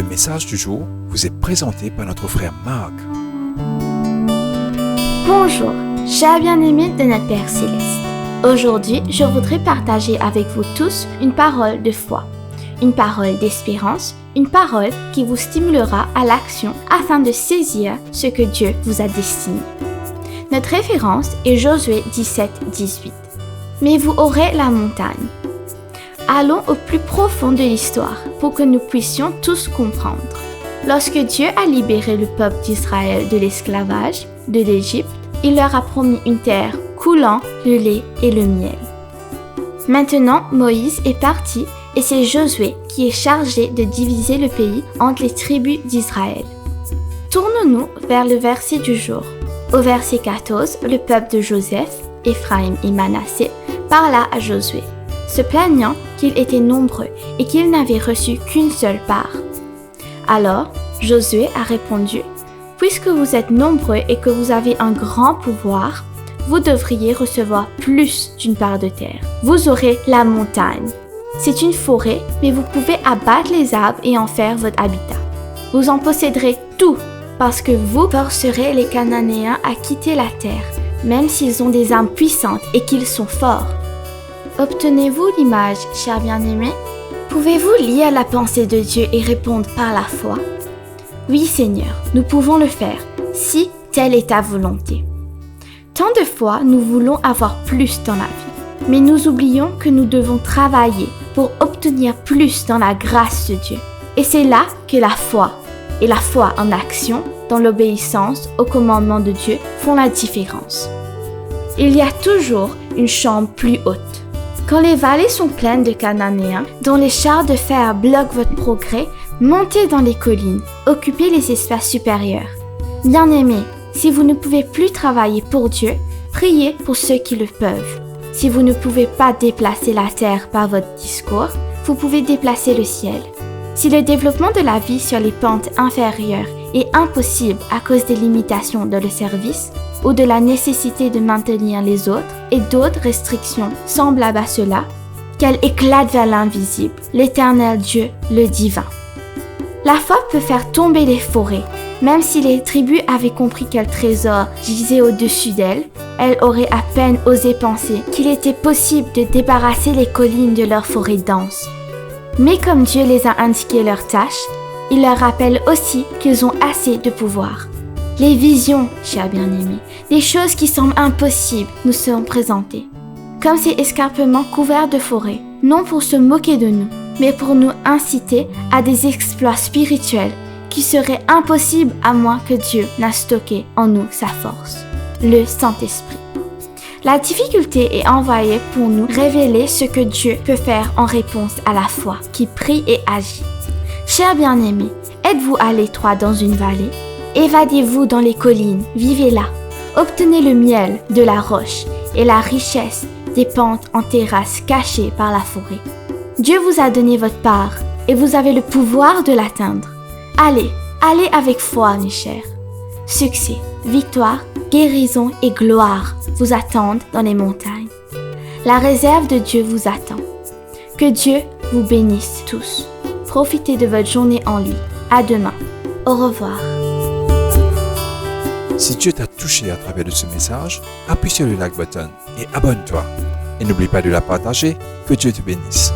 message du jour vous est présenté par notre frère Marc. Bonjour, chers bien-aimés de notre Père Céleste. Aujourd'hui, je voudrais partager avec vous tous une parole de foi, une parole d'espérance, une parole qui vous stimulera à l'action afin de saisir ce que Dieu vous a destiné. Notre référence est Josué 17-18. Mais vous aurez la montagne. Allons au plus profond de l'histoire pour que nous puissions tous comprendre. Lorsque Dieu a libéré le peuple d'Israël de l'esclavage de l'Égypte, il leur a promis une terre coulant le lait et le miel. Maintenant, Moïse est parti et c'est Josué qui est chargé de diviser le pays entre les tribus d'Israël. Tournons-nous vers le verset du jour. Au verset 14, le peuple de Joseph, Éphraïm et Manassé parla à Josué, se plaignant qu'ils étaient nombreux et qu'ils n'avaient reçu qu'une seule part. Alors, Josué a répondu, « Puisque vous êtes nombreux et que vous avez un grand pouvoir, vous devriez recevoir plus d'une part de terre. Vous aurez la montagne. C'est une forêt, mais vous pouvez abattre les arbres et en faire votre habitat. Vous en posséderez tout, parce que vous forcerez les Cananéens à quitter la terre, même s'ils ont des armes puissantes et qu'ils sont forts. » Obtenez-vous l'image, chers bien-aimés? Pouvez-vous lire la pensée de Dieu et répondre par la foi? Oui, Seigneur, nous pouvons le faire, si telle est ta volonté. Tant de fois, nous voulons avoir plus dans la vie, mais nous oublions que nous devons travailler pour obtenir plus dans la grâce de Dieu. Et c'est là que la foi, et la foi en action, dans l'obéissance aux commandements de Dieu, font la différence. Il y a toujours une chambre plus haute. Quand les vallées sont pleines de Cananéens, dont les chars de fer bloquent votre progrès, montez dans les collines, occupez les espaces supérieurs. Bien-aimés, si vous ne pouvez plus travailler pour Dieu, priez pour ceux qui le peuvent. Si vous ne pouvez pas déplacer la terre par votre discours, vous pouvez déplacer le ciel. Si le développement de la vie sur les pentes inférieures est impossible à cause des limitations de le service, ou de la nécessité de maintenir les autres et d'autres restrictions semblables à cela, qu'elle éclate vers l'invisible, l'Éternel Dieu, le divin. La foi peut faire tomber les forêts. Même si les tribus avaient compris quel trésor gisait au-dessus d'elles, elles auraient à peine osé penser qu'il était possible de débarrasser les collines de leurs forêts denses. Mais comme Dieu les a indiqué leurs tâches, il leur rappelle aussi qu'ils ont assez de pouvoir. Les visions, chers bien-aimés, des choses qui semblent impossibles nous sont présentées. Comme ces escarpements couverts de forêts, non pour se moquer de nous, mais pour nous inciter à des exploits spirituels qui seraient impossibles à moins que Dieu n'a stocké en nous sa force, le Saint-Esprit. La difficulté est envoyée pour nous révéler ce que Dieu peut faire en réponse à la foi qui prie et agit. Chers bien-aimés, êtes-vous à l'étroit dans une vallée? Évadez-vous dans les collines, vivez là. Obtenez le miel de la roche et la richesse des pentes en terrasse cachées par la forêt. Dieu vous a donné votre part et vous avez le pouvoir de l'atteindre. Allez avec foi, mes chers. Succès, victoire, guérison et gloire vous attendent dans les montagnes. La réserve de Dieu vous attend. Que Dieu vous bénisse tous. Profitez de votre journée en lui. À demain. Au revoir. Si Dieu t'a touché à travers de ce message, appuie sur le like button et abonne-toi. Et n'oublie pas de la partager. Que Dieu te bénisse.